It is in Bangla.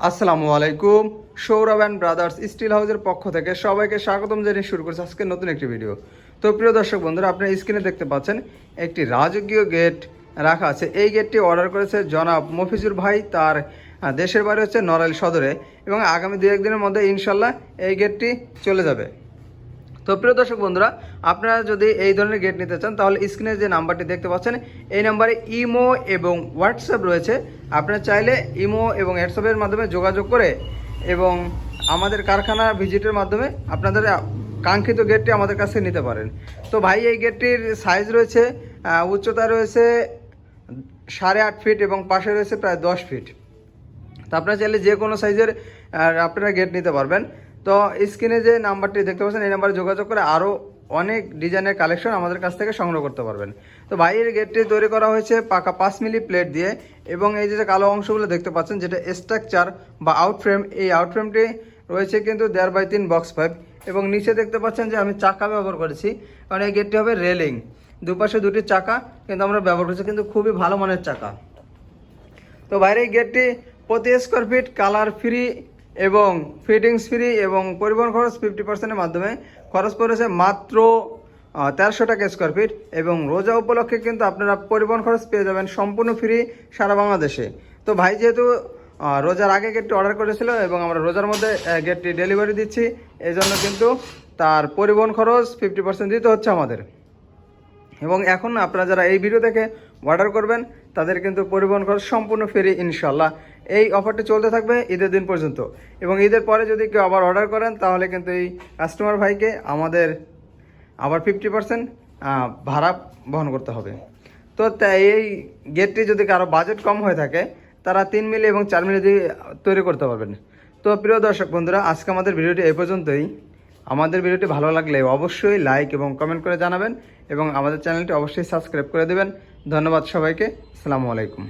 আসসালামু আলাইকুম। সৌরভ অ্যান্ড ব্রাদার্স স্টিল হাউসের পক্ষ থেকে সবাইকে স্বাগতম জানিয়ে শুরু করছে আজকে নতুন একটি ভিডিও। তো প্রিয় দর্শক বন্ধুরা, আপনার স্ক্রিনে দেখতে পাচ্ছেন একটি রাজকীয় গেট রাখা আছে। এই গেটটি অর্ডার করেছে জনাব মফিজুর ভাই, তার দেশের বাড়ি হচ্ছে নড়াইল সদরে, এবং আগামী 2-1 দিনের মধ্যে ইনশাল্লাহ এই গেটটি চলে যাবে। তো প্রিয় দর্শক বন্ধুরা, আপনারা যদি এই ধরনের গেট নিতে চান তাহলে স্ক্রিনে যে নাম্বারটি দেখতে পাচ্ছেন এই নাম্বারে ইমো এবং হোয়াটসঅ্যাপ রয়েছে। আপনারা চাইলে ইমো এবং হোয়াটসঅ্যাপের মাধ্যমে যোগাযোগ করে এবং আমাদের কারখানা ভিজিটের মাধ্যমে আপনাদের কাঙ্ক্ষিত গেটটি আমাদের কাছে নিতে পারেন। তো ভাই, এই গেটটির সাইজ রয়েছে, উচ্চতা রয়েছে 8.5 ফিট এবং পাশে রয়েছে প্রায় 10 ফিট। তো আপনারা চাইলে যে কোনো সাইজের আপনারা গেট নিতে পারবেন। তো স্ক্রিনে যে নাম্বারটি দেখতে পাচ্ছেন এই নাম্বারে যোগাযোগ করে আরও অনেক ডিজাইনের কালেকশন আমাদের কাছ থেকে সংগ্রহ করতে পারবেন। তো ভাইয়ের গেটটি তৈরি করা হয়েছে পাকা 5 মিলি প্লেট দিয়ে, এবং এই যে কালো অংশগুলো দেখতে পাচ্ছেন যেটা স্ট্রাকচার বা আউটফ্রেম, এই আউটফ্রেমটি রয়েছে কিন্তু 1.5x3 বক্স পাইপ, এবং নিচে দেখতে পাচ্ছেন যে আমি চাকা ব্যবহার করেছি, কারণ এই গেটটি হবে রেলিং, দুপাশে দুটি চাকা কিন্তু আমরা ব্যবহার করেছি, কিন্তু খুবই ভালো মানের চাকা। তো বাইরে এই গেটটি প্রতি স্কোয়ার ফিট কালার ফ্রি এবং ফিটিংস ফ্রি, এবং পরিবহন খরচ 50%-এর মাধ্যমে খরচ পড়েছে মাত্র 1300 টাকা স্কোয়ার ফিট। এবং রোজা উপলক্ষে কিন্তু আপনারা পরিবহন খরচ পেয়ে যাবেন সম্পূর্ণ ফ্রি সারা বাংলাদেশে। তো ভাই যেহেতু রোজার আগে গেটটি অর্ডার করেছিল এবং আমরা রোজার মধ্যে গেটটি ডেলিভারি দিচ্ছি, এই জন্য কিন্তু তার পরিবহন খরচ 50% দিতে হচ্ছে আমাদের। এবং এখন আপনারা যারা এই ভিডিও দেখে অর্ডার করবেন তাদের কিন্তু পরিবহন খরচ সম্পূর্ণ ফ্রি ইনশাল্লাহ। এই অফারটি চলতে থাকবে ঈদের দিন পর্যন্ত, এবং ঈদের পরে যদি কেউ আবার অর্ডার করেন তাহলে কিন্তু এই কাস্টমার ভাইকে আমাদের আবার 50% ভাড়া বহন করতে হবে। তো এই গেটটি যদি কারো বাজেট কম হয়ে থাকে তারা 3 মিলি এবং 4 মিলি দিয়ে তৈরি করতে পারবেন। তো প্রিয় দর্শক বন্ধুরা, আজকে আমাদের ভিডিওটি এই পর্যন্তই। আমাদের ভিডিওটি ভালো লাগলে অবশ্যই লাইক এবং কমেন্ট করে জানাবেন, এবং আমাদের চ্যানেলটি অবশ্যই সাবস্ক্রাইব করে দেবেন। ধন্যবাদ সবাইকে। আসসালামু আলাইকুম।